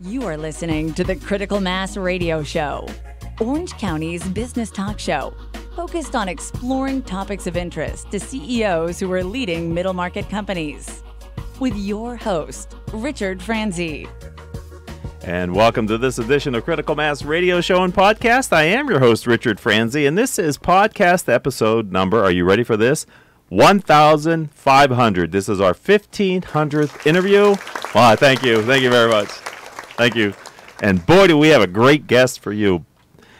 You are listening to the Critical Mass Radio Show, Orange County's business talk show, focused on exploring topics of interest to CEOs who are leading middle market companies. With your host, Richard Franzi. And welcome to this edition of Critical Mass Radio Show and Podcast. I am your host, Richard Franzi, and this is podcast episode number, are you ready for this? 1,500. This is our 1,500th interview. Wow, thank you. Thank you very much. Thank you. And boy, do we have a great guest for you.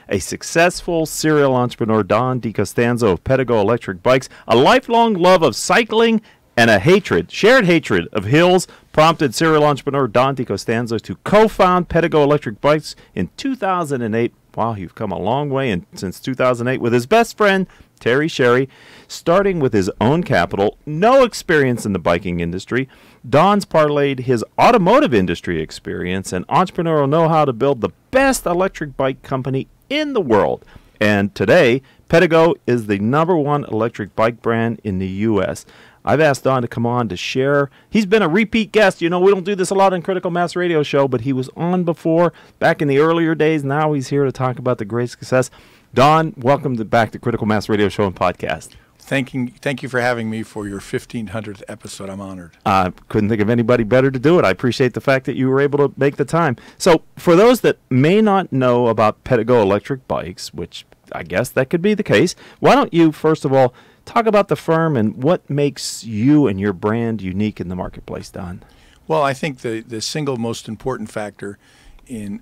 A successful serial entrepreneur, Don Dicostanzo of PEDEGO Electric Bikes, a lifelong love of cycling, and a shared hatred of hills prompted serial entrepreneur Don Dicostanzo to co-found PEDEGO Electric Bikes in 2008. Wow, you've come a long way since 2008 with his best friend, Terry Sherry, starting with his own capital, no experience in the biking industry. Don's parlayed his automotive industry experience and entrepreneurial know-how to build the best electric bike company in the world. And today, PEDEGO is the #1 electric bike brand in the U.S. I've asked Don to come on to share. He's been a repeat guest. You know, we don't do this a lot on Critical Mass Radio Show, but he was on before, back in the earlier days. Now he's here to talk about the great success. Don, welcome back to Critical Mass Radio Show and Podcast. Thank you for having me for your 1,500th episode. I'm honored. Couldn't think of anybody better to do it. I appreciate the fact that you were able to make the time. So for those that may not know about PEDEGO Electric Bikes, which I guess that could be the case, why don't you, first of all, talk about the firm and what makes you and your brand unique in the marketplace, Don? Well, I think the single most important factor in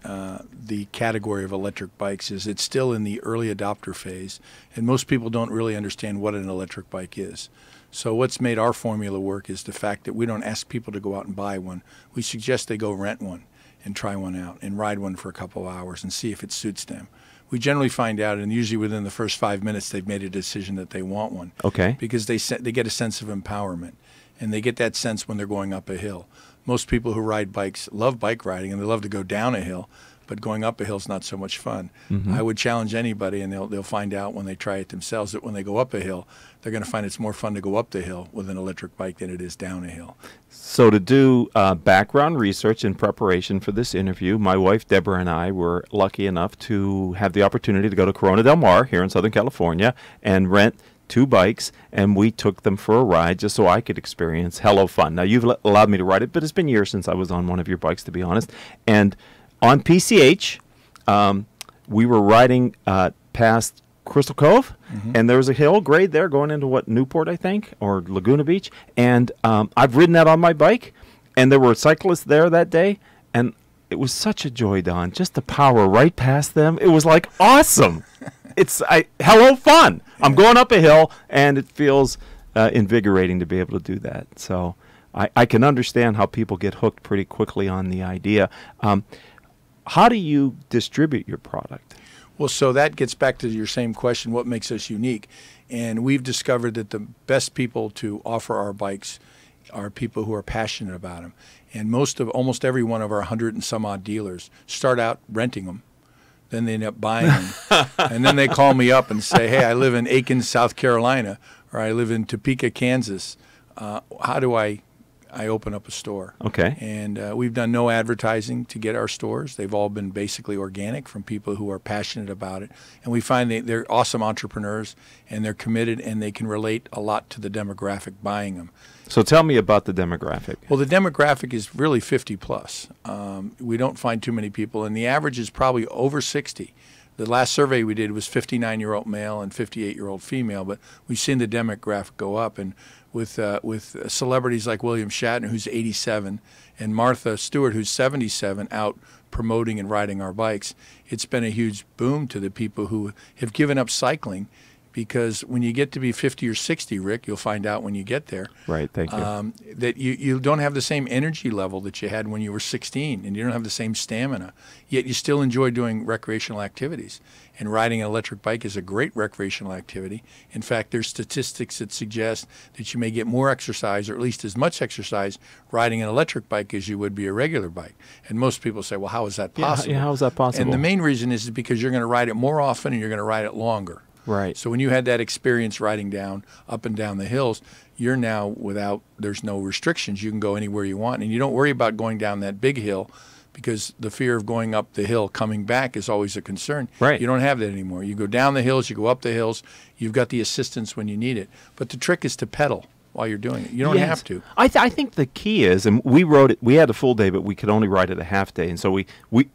the category of electric bikes is it's still in the early adopter phase, and most people don't really understand what an electric bike is. So what's made our formula work is the fact that we don't ask people to go out and buy one. We suggest they go rent one and try one out and ride one for a couple of hours and see if it suits them. We generally find out, and usually within the first 5 minutes, they've made a decision that they want one. Okay. Because they get a sense of empowerment, and they get that sense when they're going up a hill. Most people who ride bikes love bike riding, and they love to go down a hill, but going up a hill is not so much fun. Mm-hmm. I would challenge anybody, and they'll find out when they try it themselves, that when they go up a hill, they're going to find it's more fun to go up the hill with an electric bike than it is down a hill. So to do background research in preparation for this interview, my wife Deborah and I were lucky enough to have the opportunity to go to Corona del Mar here in Southern California and rent 2 bikes, and we took them for a ride just so I could experience Hello Fun. Now, you've allowed me to ride it, but it's been years since I was on one of your bikes, to be honest. And on PCH, we were riding past Crystal Cove, and there was a hill grade there going into, Newport, I think, or Laguna Beach. And I've ridden that on my bike, and there were cyclists there that day, and it was such a joy, Don, just to power right past them. It was like awesome. Hello Fun. I'm going up a hill, and it feels invigorating to be able to do that. So I can understand how people get hooked pretty quickly on the idea. How do you distribute your product? Well, so that gets back to your same question, what makes us unique? And we've discovered that the best people to offer our bikes are people who are passionate about them. And almost every one of our 100 and some odd dealers start out renting them. Then they end up buying them. And then they call me up and say, hey, I live in Aiken, South Carolina, or I live in Topeka, Kansas. How do I open up a store? Okay. And we've done no advertising to get our stores. They've all been basically organic from people who are passionate about it. And we find they're awesome entrepreneurs, and they're committed, and they can relate a lot to the demographic buying them. So tell me about the demographic. Well, the demographic is really 50 plus. We don't find too many people, and the average is probably over 60. The last survey we did was 59-year-old male and 58-year-old female, but we've seen the demographic go up. And with celebrities like William Shatner, who's 87, and Martha Stewart, who's 77, out promoting and riding our bikes, it's been a huge boom to the people who have given up cycling. Because when you get to be 50 or 60, Rick, you'll find out when you get there. Right, thank you. That you don't have the same energy level that you had when you were 16, and you don't have the same stamina. Yet you still enjoy doing recreational activities. And riding an electric bike is a great recreational activity. In fact, there's statistics that suggest that you may get more exercise, or at least as much exercise, riding an electric bike as you would be a regular bike. And most people say, well, how is that possible? Yeah, how is that possible? And the main reason is because you're going to ride it more often, and you're going to ride it longer. Right. So when you had that experience riding up and down the hills, you're now there's no restrictions. You can go anywhere you want, and you don't worry about going down that big hill because the fear of going up the hill coming back is always a concern. Right. You don't have that anymore. You go down the hills, you go up the hills, you've got the assistance when you need it. But the trick is to pedal while you're doing it. You don't have to. I think the key is, and we rode it, we had a full day, but we could only ride it a half day. And so we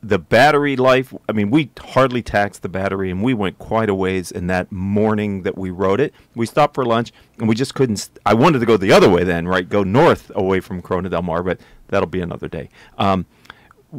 the battery life, I mean, we hardly taxed the battery, and we went quite a ways in that morning that we rode it. We stopped for lunch, and we just couldn't, I wanted to go the other way then, right, go north away from Corona del Mar, but that'll be another day.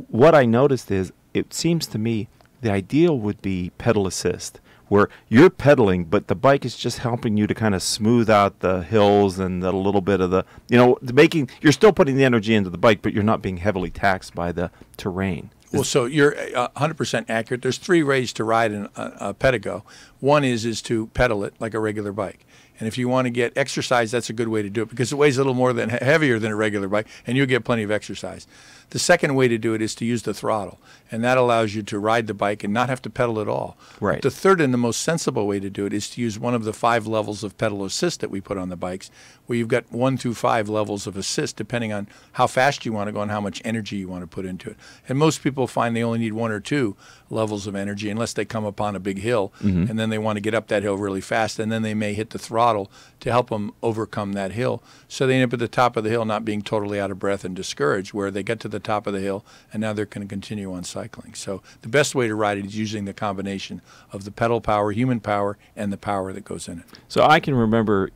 What I noticed is, it seems to me the ideal would be pedal assist, where you're pedaling, but the bike is just helping you to kind of smooth out the hills and a little bit of the, you're still putting the energy into the bike, but you're not being heavily taxed by the terrain. Well, so you're 100% accurate. There's 3 ways to ride a PEDEGO. One is to pedal it like a regular bike. And if you want to get exercise, that's a good way to do it, because it weighs a little more than heavier than a regular bike, and you'll get plenty of exercise. The second way to do it is to use the throttle, and that allows you to ride the bike and not have to pedal at all. Right. The third and the most sensible way to do it is to use one of the 5 levels of pedal assist that we put on the bikes, where you've got 1 through 5 levels of assist, depending on how fast you want to go and how much energy you want to put into it. And most people find they only need 1 or 2 levels of energy unless they come upon a big hill, and then they want to get up that hill really fast, and then they may hit the throttle to help them overcome that hill. So they end up at the top of the hill not being totally out of breath and discouraged, where they get to the top of the hill and now they're going to continue on cycling. So the best way to ride it is using the combination of the pedal power, human power, and the power that goes in it. So I can remember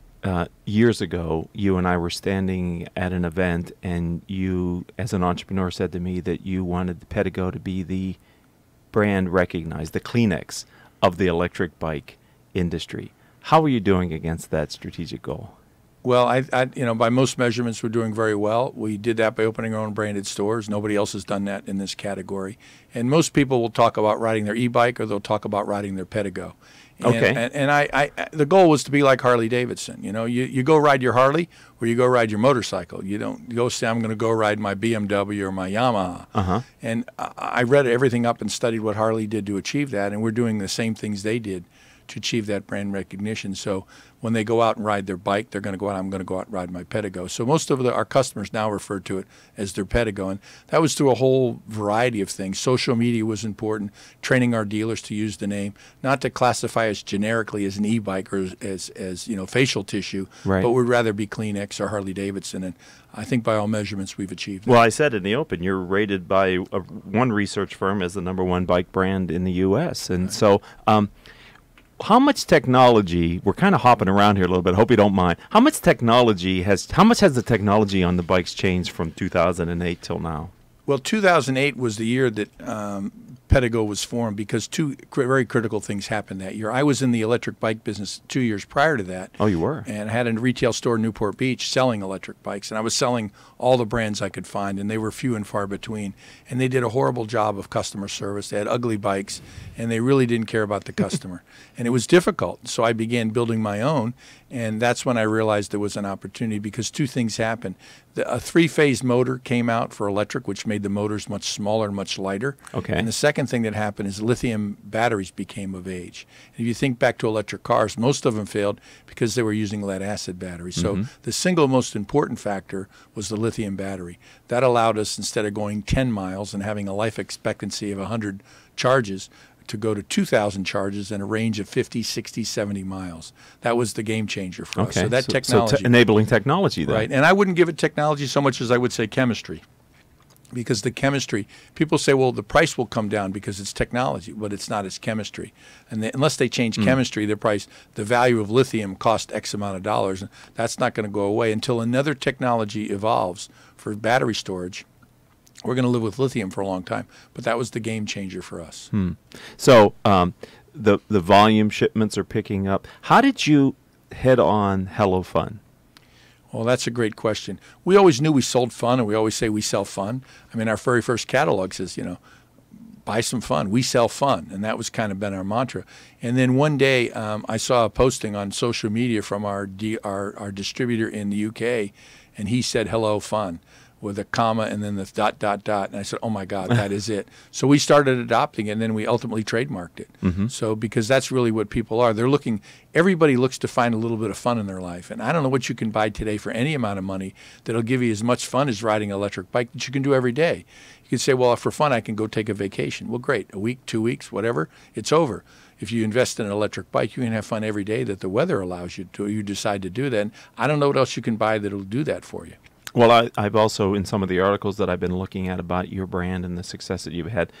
years ago, you and I were standing at an event, and you, as an entrepreneur, said to me that you wanted the PEDEGO to be the brand recognized, the Kleenex of the electric bike industry. How are you doing against that strategic goal? Well, by most measurements, we're doing very well. We did that by opening our own branded stores. Nobody else has done that in this category. And most people will talk about riding their e-bike, or they'll talk about riding their PEDEGO. Okay. And the goal was to be like Harley Davidson. You go ride your Harley, or you go ride your motorcycle. You don't go say, I'm going to go ride my BMW or my Yamaha. And I read everything up and studied what Harley did to achieve that, and we're doing the same things they did to achieve that brand recognition. So when they go out and ride their bike, they're going to go out, I'm going to go out and ride my PEDEGO. So most of our customers now refer to it as their PEDEGO. And that was through a whole variety of things. Social media was important, training our dealers to use the name, not to classify us generically as an e-bike or as facial tissue, right, but would rather be Kleenex or Harley Davidson. And I think by all measurements we've achieved that. Well, I said in the open, you're rated by one research firm as the #1 bike brand in the U.S. And so how much technology, we're kind of hopping around here a little bit, hope you don't mind. How much has the technology on the bikes changed from 2008 till now? Well, 2008 was the year that PEDEGO was formed, because 2 very critical things happened that year. I was in the electric bike business 2 years prior to that. Oh, you were? And I had a retail store in Newport Beach selling electric bikes, and I was selling all the brands I could find, and they were few and far between. And they did a horrible job of customer service. They had ugly bikes, and they really didn't care about the customer. And it was difficult, so I began building my own, and that's when I realized there was an opportunity, because 2 things happened. A 3-phase motor came out for electric, which made the motors much smaller and much lighter. Okay. And the second thing that happened is lithium batteries became of age. And if you think back to electric cars, most of them failed because they were using lead-acid batteries. So the single most important factor was the lithium battery. That allowed us, instead of going 10 miles and having a life expectancy of 100 charges, to go to 2,000 charges and a range of 50, 60, 70 miles. That was the game changer for us. So that technology. So enabling technology then. Right. And I wouldn't give it technology so much as I would say chemistry. Because the chemistry, people say, well, the price will come down because it's technology, but it's not, it's chemistry. And unless they change chemistry, the value of lithium cost X amount of dollars. And that's not going to go away until another technology evolves for battery storage. We're going to live with lithium for a long time, but that was the game changer for us. So the volume shipments are picking up. How did you head on Hello Fun? Well, that's a great question. We always knew we sold fun, and we always say we sell fun. I mean, our very first catalog says, buy some fun. We sell fun, and that was kind of been our mantra. And then one day I saw a posting on social media from our distributor in the UK, and he said, hello, fun. with a comma and then the dot, dot, dot. And I said, oh, my God, that is it. So we started adopting it, and then we ultimately trademarked it. So because that's really what people are. They're looking, everybody looks to find a little bit of fun in their life. And I don't know what you can buy today for any amount of money that'll give you as much fun as riding an electric bike that you can do every day. You can say, well, for fun, I can go take a vacation. Well, great. A week, 2 weeks, whatever, it's over. If you invest in an electric bike, you can have fun every day that the weather allows you to. You decide to do that. And I don't know what else you can buy that'll do that for you. Well, I've also, in some of the articles that I've been looking at about your brand and the success that you've had,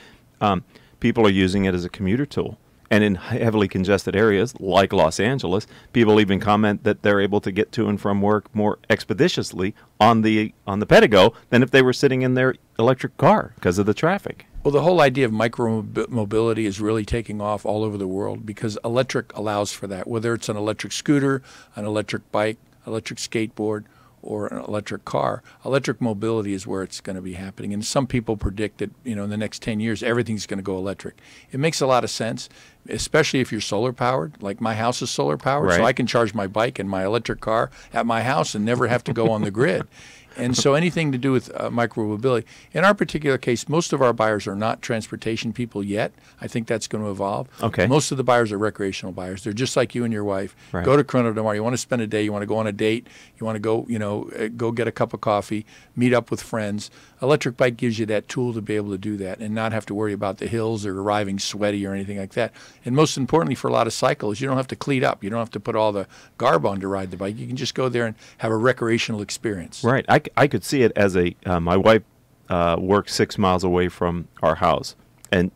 people are using it as a commuter tool. And in heavily congested areas like Los Angeles, people even comment that they're able to get to and from work more expeditiously on the PEDEGO than if they were sitting in their electric car because of the traffic. Well, the whole idea of micro-mobility is really taking off all over the world because electric allows for that, whether it's an electric scooter, an electric bike, electric skateboard, or an electric car. Electric mobility is where it's going to be happening. And some people predict that, in the next 10 years, everything's going to go electric. It makes a lot of sense, especially if you're solar powered. Like my house is solar powered, so I can charge my bike and my electric car at my house and never have to go on the grid. And so anything to do with micromobility. In our particular case, most of our buyers are not transportation people yet. I think that's going to evolve. Okay. Most of the buyers are recreational buyers. They're just like you and your wife. Right. Go to Corona Del Mar. You want to spend a day. You want to go on a date. You want to go, go get a cup of coffee, meet up with friends. Electric bike gives you that tool to be able to do that and not have to worry about the hills or arriving sweaty or anything like that. And most importantly, for a lot of cyclists, you don't have to cleat up. You don't have to put all the garb on to ride the bike. You can just go there and have a recreational experience. Right. I could see it as my wife works 6 miles away from our house, and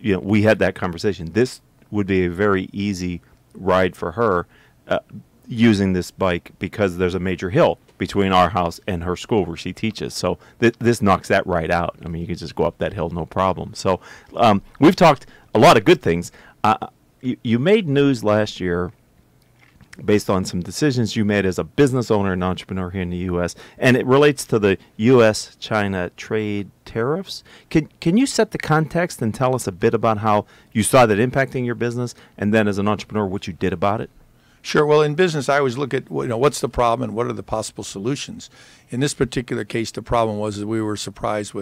we had that conversation. This would be a very easy ride for her using this bike because there's a major hill between our house and her school where she teaches. So this knocks that right out. I mean, you can just go up that hill, no problem. So we've talked a lot of good things. You made news last year based on some decisions you made as a business owner and entrepreneur here in the U.S., and it relates to the U.S.-China trade tariffs. Can you set the context and tell us a bit about how you saw that impacting your business, and then as an entrepreneur, what you did about it? Sure. Well, in business, I always look at what's the problem and what are the possible solutions. In this particular case, the problem was that we were surprised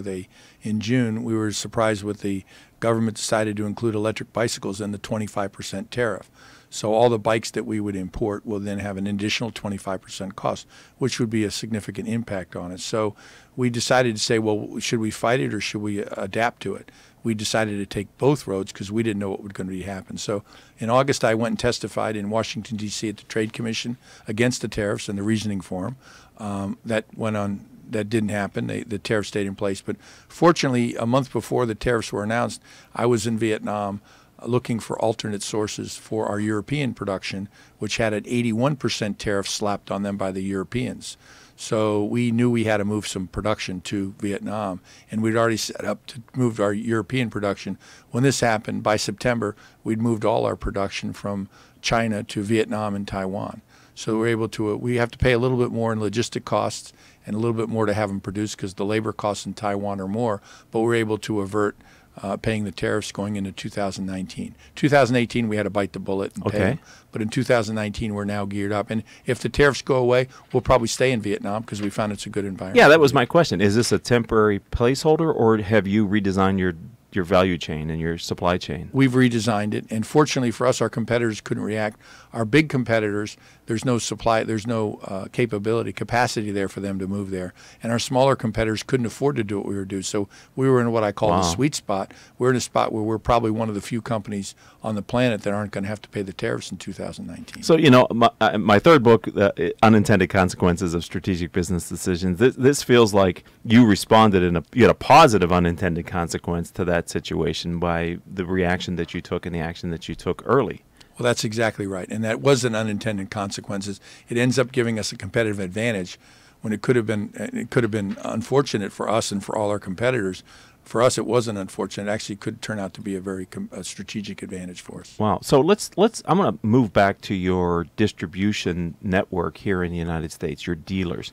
in June, we were surprised with the government decided to include electric bicycles in the 25% tariff. So all the bikes that we would import will then have an additional 25% cost, which would be a significant impact on it. So we decided to say, well, should we fight it or should we adapt to it? We decided to take both roads because we didn't know what was going to happen. So in August, I went and testified in Washington, D.C. at the Trade Commission against the tariffs and the reasoning for them. That went on. That didn't happen. The tariffs stayed in place. But fortunately, a month before the tariffs were announced, I was in Vietnam looking for alternate sources for our European production, which had an 81% tariff slapped on them by the Europeans. So we knew we had to move some production to Vietnam, and we'd already set up to move our European production. When this happened, by September, we'd moved all our production from China to Vietnam and Taiwan. So we're able to, we have to pay a little bit more in logistic costs and a little bit more to have them produced because the labor costs in Taiwan are more, but we're able to avert paying the tariffs going into 2019. 2018, we had to bite the bullet and pay them. But in 2019, we're now geared up. And if the tariffs go away, we'll probably stay in Vietnam because we found it's a good environment. Yeah, that was my question. Is this a temporary placeholder, or have you redesigned your value chain and your supply chain? We've redesigned it, and fortunately for us, our competitors couldn't react. Our big competitors, there's no supply, there's no capacity there for them to move there. And our smaller competitors couldn't afford to do what we were doing. So we were in what I call the sweet spot. We're in a spot where we're probably one of the few companies on the planet that aren't going to have to pay the tariffs in 2019. So, my third book, Unintended Consequences of Strategic Business Decisions, this feels like you responded you had a positive unintended consequence to that situation by the reaction that you took and the action that you took early. Well, that's exactly right. And that was an unintended consequences. It ends up giving us a competitive advantage when it could have been unfortunate for us and for all our competitors. For us, it wasn't unfortunate. It actually could turn out to be a very strategic advantage for us. Wow. So I'm going to move back to your distribution network here in the United States, your dealers.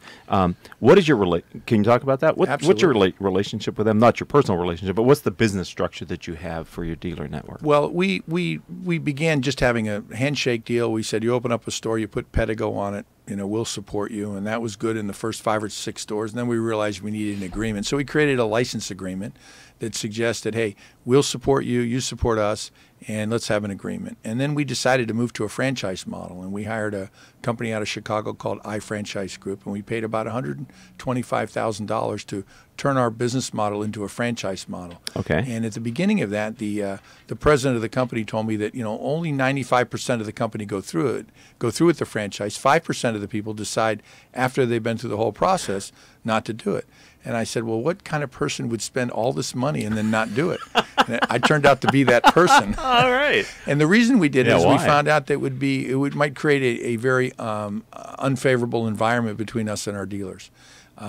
What is can you talk about that? What's your relationship with them? Not your personal relationship, but what's the business structure that you have for your dealer network? Well, we began just having a handshake deal. We said you open up a store, you put PEDEGO on it, we'll support you. And that was good in the first 5 or 6 stores. And then we realized we needed an agreement. So we created a license agreement that suggested, hey, we'll support you, you support us, and let's have an agreement. And then we decided to move to a franchise model, and we hired a company out of Chicago called iFranchise Group, and we paid about $125,000 to turn our business model into a franchise model. Okay. And at the beginning of that, the president of the company told me that only 95% of the company go through with the franchise. 5% of the people decide after they've been through the whole process not to do it. And I said, well, what kind of person would spend all this money and then not do it? And I turned out to be that person. All right. And the reason we did it is why? we found out that it might create a very unfavorable environment between us and our dealers.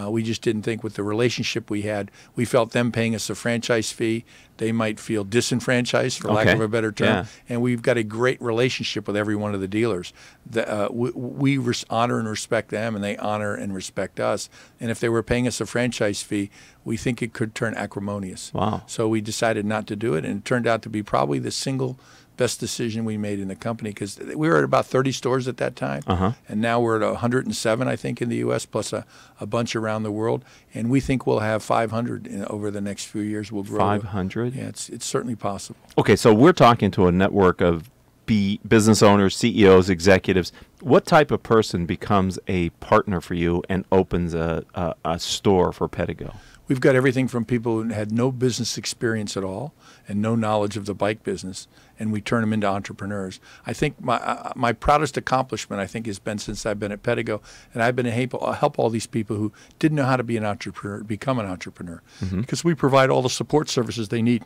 We just didn't think with the relationship we had, we felt them paying us a franchise fee, they might feel disenfranchised, for lack of a better term. Yeah. And we've got a great relationship with every one of the dealers. We honor and respect them, and they honor and respect us. And if they were paying us a franchise fee, we think it could turn acrimonious. Wow. So we decided not to do it, and it turned out to be probably the single best decision we made in the company, because we were at about 30 stores at that time, and now we're at 107, I think, in the U.S., plus a bunch around the world, and we think we'll have 500 over the next few years. We'll grow. 500? Yeah, it's certainly possible. Okay, so we're talking to a network of business owners, CEOs, executives. What type of person becomes a partner for you and opens a store for PEDEGO? We've got everything from people who had no business experience at all and no knowledge of the bike business, and we turn them into entrepreneurs. I think my proudest accomplishment, I think, has been since I've been at PEDEGO, and I've been able to help all these people who didn't know how to be an entrepreneur become an entrepreneur, because we provide all the support services they need.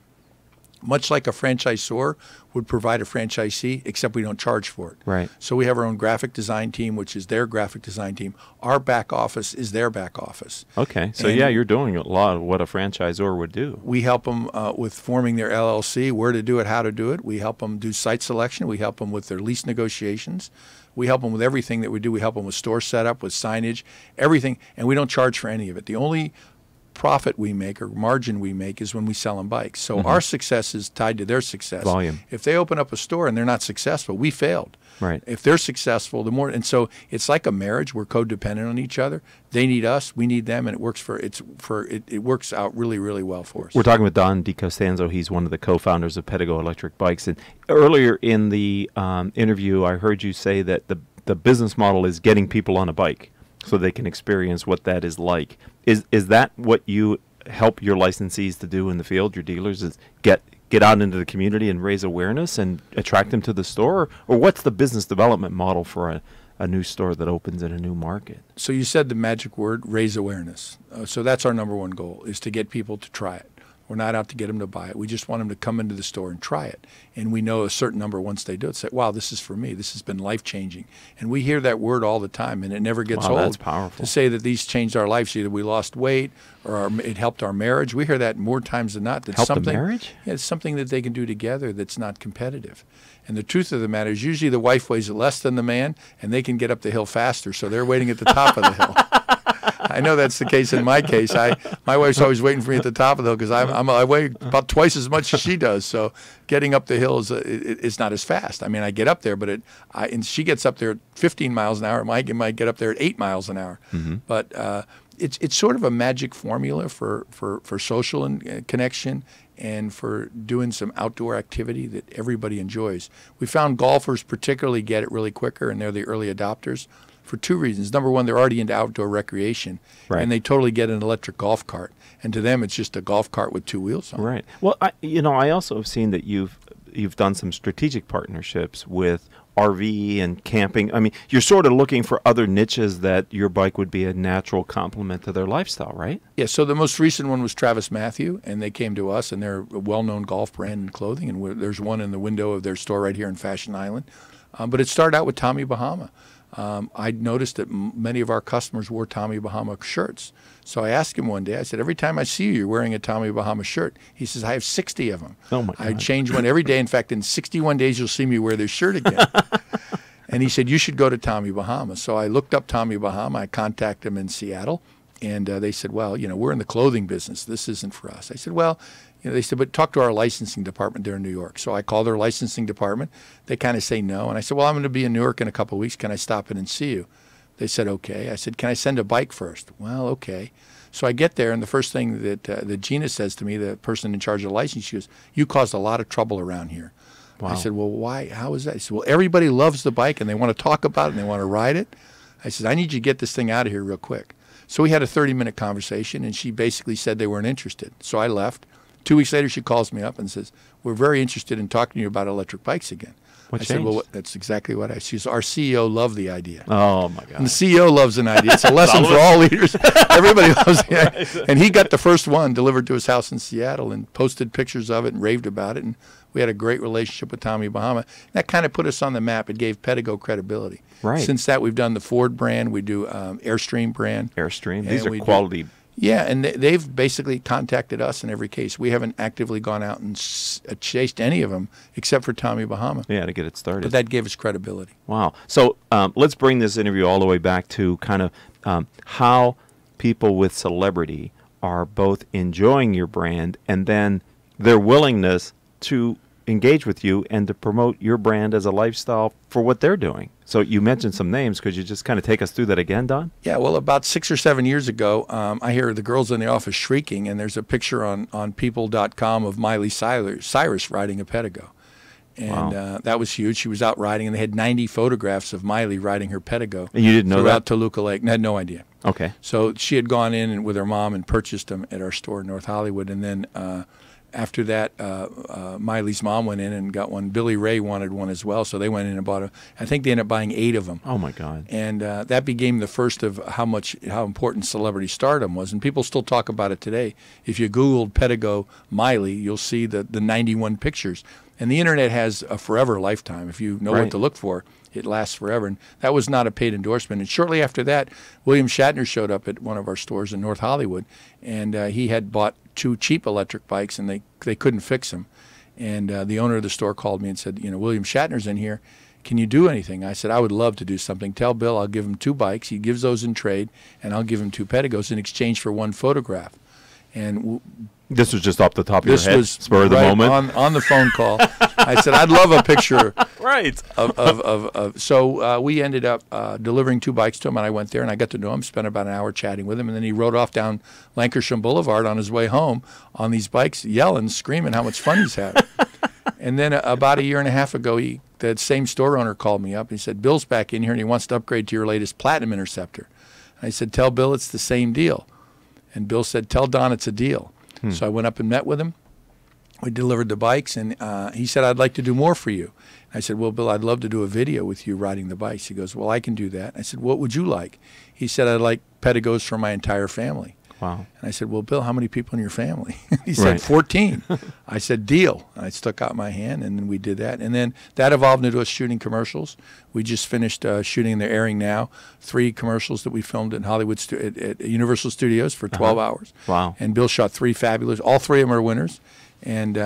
Much like a franchisor would provide a franchisee, except we don't charge for it. Right. So we have our own graphic design team, which is their graphic design team. Our back office is their back office. Okay. So, And yeah, you're doing a lot of what a franchisor would do. we help them with forming their LLC, where to do it, how to do it. We help them do site selection. We help them with their lease negotiations. We help them with everything that we do. We help them with store setup, with signage, everything, and we don't charge for any of it. The only profit we make or margin we make is when we sell them bikes. So our success is tied to their success. Volume. If they open up a store and they're not successful, we failed. Right. If they're successful, the more, and so it's like a marriage. We're codependent on each other. They need us, we need them, and it works it works out really, really well for us. We're talking with Don Dicostanzo. He's one of the co-founders of PEDEGO Electric Bikes. And earlier in the interview, I heard you say that the business model is getting people on a bike so they can experience what that is like. Is that what you help your licensees to do in the field, your dealers, is get out into the community and raise awareness and attract them to the store? Or what's the business development model for a new store that opens in a new market? So you said the magic word, raise awareness. So that's our number one goal, is to get people to try it. We're not out to get them to buy it. We just want them to come into the store and try it. And we know a certain number, once they do it, say, wow, this is for me. This has been life-changing. And we hear that word all the time, and it never gets old. That's powerful. To say that these changed our lives, either we lost weight or it helped our marriage. We hear that more times than not. That's Help the marriage? Yeah, it's something that they can do together that's not competitive. And the truth of the matter is usually the wife weighs less than the man, and they can get up the hill faster, so they're waiting at the top of the hill. I know that's the case in my case. My wife's always waiting for me at the top of the hill because I weigh about twice as much as she does. So getting up the hill is not as fast. I mean, I get up there, but and she gets up there at 15 miles an hour. Mike might get up there at 8 miles an hour. But it's sort of a magic formula for social connection and for doing some outdoor activity that everybody enjoys. We found golfers particularly get it really quicker, and they're the early adopters, for two reasons. Number one, they're already into outdoor recreation, Right. and they totally get an electric golf cart. And to them, it's just a golf cart with two wheels on it. Right. Well, I also have seen that you've done some strategic partnerships with RV and camping. I mean, you're sort of looking for other niches that your bike would be a natural complement to their lifestyle, right? Yeah, so the most recent one was Travis Matthew, and they came to us, and they're a well-known golf brand in clothing, and there's one in the window of their store right here in Fashion Island. But it started out with Tommy Bahama. I noticed that many of our customers wore Tommy Bahama shirts. So I asked him one day, I said, every time I see you, you're wearing a Tommy Bahama shirt. He says, I have 60 of them. Oh, my I God. change one every day. In fact, in 61 days, you'll see me wear this shirt again. And he said, you should go to Tommy Bahama. So I looked up Tommy Bahama. I contacted him in Seattle. And they said, well, we're in the clothing business. This isn't for us. I said, well, they said, but talk to our licensing department there in New York. So I called their licensing department. They kind of say no. And I said, well, I'm going to be in New York in a couple of weeks. Can I stop in and see you? They said, okay. I said, can I send a bike first? Well, okay. So I get there, and the first thing that Gina says to me, the person in charge of the license, she goes, you caused a lot of trouble around here. Wow. I said, well, why? How is that? She said, well, everybody loves the bike, and they want to talk about it, and they want to ride it. I said, I need you to get this thing out of here real quick. So we had a 30-minute conversation, and she basically said they weren't interested. So I left. 2 weeks later, she calls me up and says, we're very interested in talking to you about electric bikes again. What I changed? said, well, that's exactly what I. She says, our CEO loved the idea. Oh, my God. And the CEO loves an idea. It's a lesson for all leaders. Everybody loves the idea. And he got the first one delivered to his house in Seattle and posted pictures of it and raved about it. And we had a great relationship with Tommy Bahama. That kind of put us on the map. It gave PEDEGO credibility. Right. Since that, we've done the Ford brand. We do Airstream brand. Airstream. These And are we quality. Yeah, and they've basically contacted us in every case. We haven't actively gone out and chased any of them except for Tommy Bahama. Yeah, to get it started. But that gave us credibility. Wow. So let's bring this interview all the way back to kind of how people with celebrity are both enjoying your brand and then their willingness to engage with you and to promote your brand as a lifestyle for what they're doing. So you mentioned some names. Could you just kind of take us through that again, Don? Yeah, well, about 6 or 7 years ago, I hear the girls in the office shrieking, and there's a picture on people.com of Miley Cyrus riding a PEDEGO. And Wow. that was huge. She was out riding, and they had 90 photographs of Miley riding her PEDEGO. And you didn't know throughout that? Toluca Lake. And I had no idea. Okay. So she had gone in and with her mom and purchased them at our store in North Hollywood. And then after that, Miley's mom went in and got one. Billy Ray wanted one as well, so they went in and bought I think they ended up buying 8 of them. Oh, my God. And that became the first of how important celebrity stardom was. And people still talk about it today. If you Googled PEDEGO Miley, you'll see the 91 pictures. And the Internet has a forever lifetime. If you know Right. what to look for, it lasts forever. And that was not a paid endorsement. And shortly after that, William Shatner showed up at one of our stores in North Hollywood. And he had bought 2 cheap electric bikes, and they couldn't fix them. And the owner of the store called me and said, William Shatner's in here. Can you do anything? I said, I would love to do something. Tell Bill I'll give him 2 bikes. He gives those in trade, and I'll give him 2 PEDEGOs in exchange for 1 photograph. And This was just off the top of your this head, was spur of the right moment? on the phone call. I said, I'd love a picture. Right. So we ended up delivering 2 bikes to him, and I went there, and I got to know him, spent about an hour chatting with him, and then he rode off down Lancashire Boulevard on his way home on these bikes, yelling, screaming how much fun he's having. And then about a year and a half ago, that same store owner called me up. And he said, Bill's back in here, and he wants to upgrade to your latest Platinum Interceptor. And I said, tell Bill it's the same deal. And Bill said, tell Don it's a deal. So I went up and met with him. We delivered the bikes, and he said, I'd like to do more for you. I said, well, Bill, I'd love to do a video with you riding the bikes. He goes, well, I can do that. I said, what would you like? He said, I'd like PEDEGOs for my entire family. Wow. And I said, well, Bill, how many people in your family? He Right. said, 14. I said, deal. And I stuck out my hand, and then we did that. And then that evolved into us shooting commercials. We just finished shooting, and they're airing now, 3 commercials that we filmed in Hollywood at Universal Studios for 12 hours. Wow. And Bill shot 3 fabulous. All 3 of them are winners. And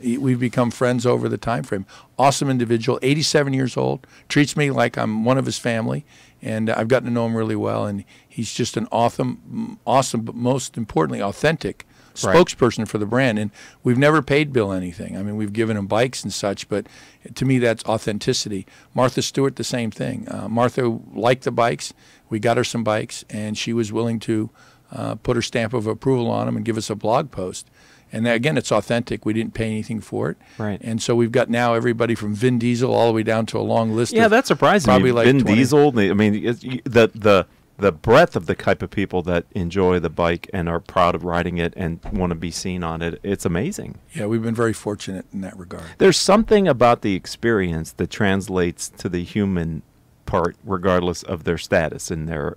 we've become friends over the time frame. Awesome individual, 87 years old, treats me like I'm one of his family, and I've gotten to know him really well. And he's just an awesome, but most importantly, authentic spokesperson for the brand. And we've never paid Bill anything. I mean, we've given him bikes and such, but to me, that's authenticity. Martha Stewart, the same thing. Martha liked the bikes. We got her some bikes, and she was willing to put her stamp of approval on them and give us a blog post. And again, it's authentic. We didn't pay anything for it. Right. And so we've got now everybody from Vin Diesel all the way down to a long list. Yeah, that's surprising. Probably like Vin 20. Diesel. I mean, the breadth of the type of people that enjoy the bike and are proud of riding it and want to be seen on it, it's amazing. Yeah, we've been very fortunate in that regard. There's something about the experience that translates to the human part, regardless of their status and their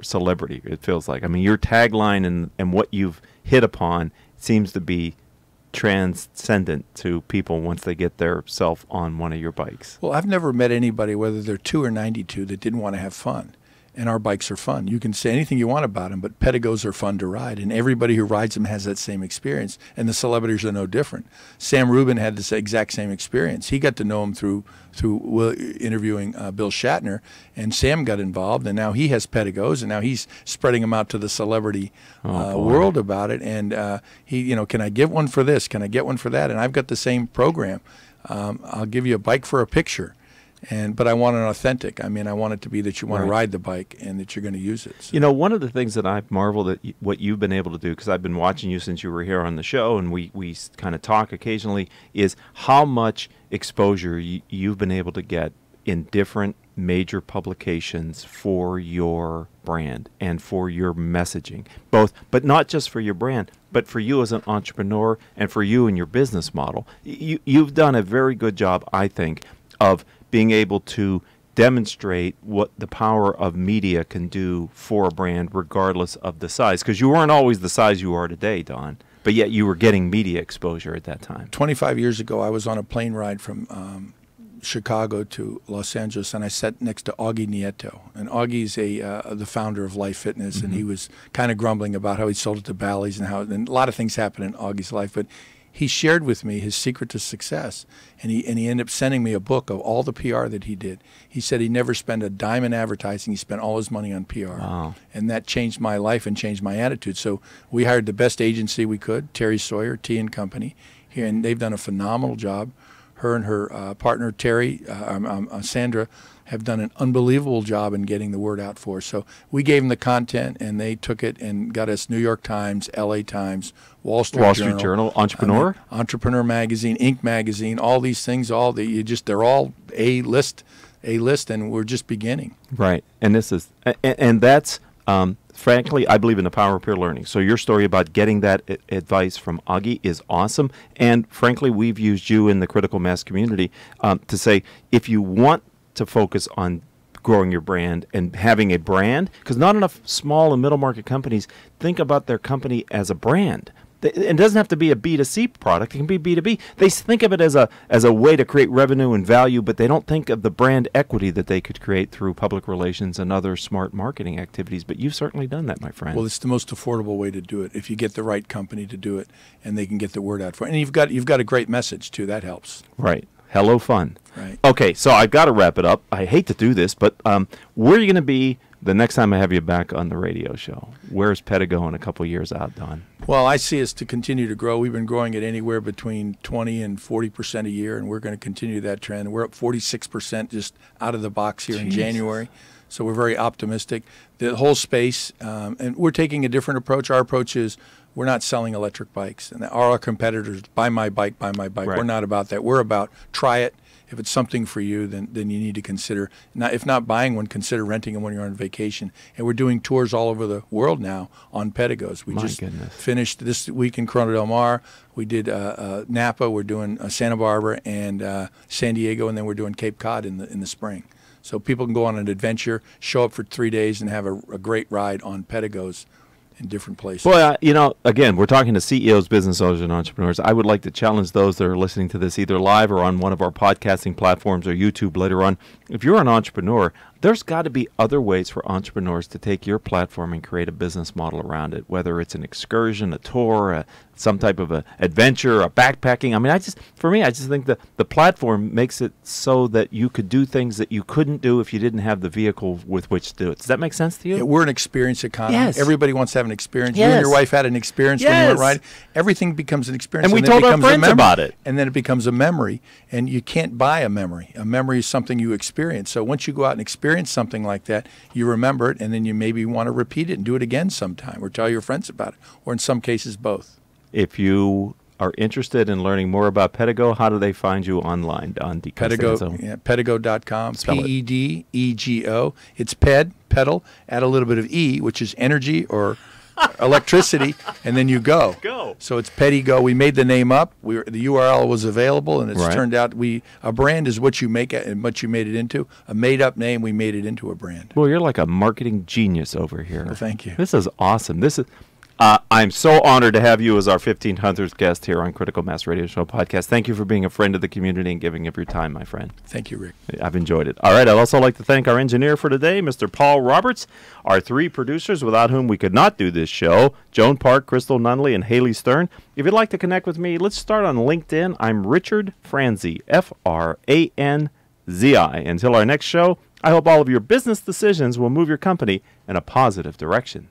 celebrity. It feels like. I mean, your tagline and what you've hit upon seems to be transcendent to people once they get their self on one of your bikes. Well, I've never met anybody, whether they're 2 or 92, that didn't want to have fun. And our bikes are fun. You can say anything you want about them, but PEDEGOs are fun to ride. And everybody who rides them has that same experience. And the celebrities are no different. Sam Rubin had this exact same experience. He got to know him through interviewing Bill Shatner. And Sam got involved. And now he has PEDEGOs. And now he's spreading them out to the celebrity world about it. And can I get one for this? Can I get one for that? And I've got the same program. I'll give you a bike for a picture. But I want it authentic. I mean, I want it to be that you want to ride the bike and that you're going to use it. So. You know, one of the things that I've marveled at what you've been able to do, because I've been watching you since you were here on the show, and we kind of talk occasionally, is how much exposure you've been able to get in different major publications for your brand and for your messaging, both, but not just for your brand, but for you as an entrepreneur and for you and your business model. You've done a very good job, I think, of being able to demonstrate what the power of media can do for a brand regardless of the size, because you weren't always the size you are today, Don, but yet you were getting media exposure at that time. 25 years ago, I was on a plane ride from Chicago to Los Angeles, and I sat next to Augie Nieto. And Augie's the founder of Life Fitness, and he was kind of grumbling about how he sold it to Bally's and a lot of things happened in Augie's life. But he shared with me his secret to success, and he ended up sending me a book of all the PR that he did. He said he never spent a dime in advertising. He spent all his money on PR. Wow. And that changed my life and changed my attitude. So we hired the best agency we could, Terry Sawyer, T & Company, here, and they've done a phenomenal job. Her and her partner, Sandra, have done an unbelievable job in getting the word out for us. So we gave them the content, and they took it and got us New York Times, LA Times, Wall Street Journal, Entrepreneur, Entrepreneur Magazine, Inc. Magazine, all these things. They're all A list, and we're just beginning. Right, and that's. Frankly, I believe in the power of peer learning. So your story about getting that advice from Augie is awesome. And frankly, we've used you in the critical mass community to say, if you want to focus on growing your brand and having a brand, because not enough small and middle market companies think about their company as a brand. It doesn't have to be a B2C product. It can be B2B. They think of it as a way to create revenue and value, but they don't think of the brand equity that they could create through public relations and other smart marketing activities. But you've certainly done that, my friend. Well, it's the most affordable way to do it if you get the right company to do it and they can get the word out for it. And you've got a great message, too. That helps. Right. Hello, fun. Right. Okay, so I've got to wrap it up. I hate to do this, but where are you going to be the next time I have you back on the radio show? Where's PEDEGO in a couple years out, Don? Well, I see us to continue to grow. We've been growing at anywhere between 20 and 40% a year, and we're going to continue that trend. We're up 46% just out of the box here in January. So we're very optimistic. The whole space, and we're taking a different approach. Our approach is we're not selling electric bikes. And our competitors, buy my bike, buy my bike. Right. We're not about that. We're about try it. If it's something for you, then you need to consider, if not buying one, consider renting them when you're on vacation. And we're doing tours all over the world now on PEDEGOs. We just finished this week in Corona del Mar. We did Napa. We're doing Santa Barbara and San Diego, and then we're doing Cape Cod in the spring. So people can go on an adventure, show up for 3 days, and have a great ride on PEDEGOs in different places. Well, again, we're talking to CEOs, business owners, and entrepreneurs. I would like to challenge those that are listening to this either live or on one of our podcasting platforms or YouTube later on. If you're an entrepreneur, there's got to be other ways for entrepreneurs to take your platform and create a business model around it, whether it's an excursion, a tour, some type of a adventure, a backpacking. I mean, I just think that the platform makes it so that you could do things that you couldn't do if you didn't have the vehicle with which to do it. Does that make sense to you? Yeah, we're an experience economy. Yes. Everybody wants to have an experience. Yes. You and your wife had an experience when you went riding. Everything becomes an experience. And we told our friends about it. And then it becomes a memory. And you can't buy a memory. A memory is something you experience. So once you go out and experience something like that, you remember it, and then you maybe want to repeat it and do it again sometime or tell your friends about it, or in some cases both. If you are interested in learning more about PEDEGO, how do they find you online, Don Dicostanzo? PEDEGO.com, PEDEGO. It's pedal, add a little bit of E, which is energy or electricity, and then you go. So it's PEDEGO. We made the name up. The URL was available, and it's turned out a brand is what you make it and what you made it into. A made-up name, we made it into a brand. Well, you're like a marketing genius over here. Well, thank you. This is awesome. I'm so honored to have you as our 1500th guest here on Critical Mass Radio Show podcast. Thank you for being a friend of the community and giving up your time, my friend. Thank you, Rick. I've enjoyed it. All right, I'd also like to thank our engineer for today, Mr. Paul Roberts, our three producers without whom we could not do this show, Joan Park, Crystal Nunley, and Haley Stern. If you'd like to connect with me, let's start on LinkedIn. I'm Richard Franzi, Franzi. Until our next show, I hope all of your business decisions will move your company in a positive direction.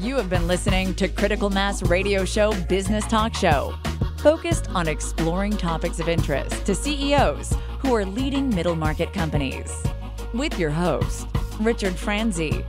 You have been listening to Critical Mass Radio Show Business Talk Show. focused on exploring topics of interest to CEOs who are leading middle market companies. With your host, Richard Franzi.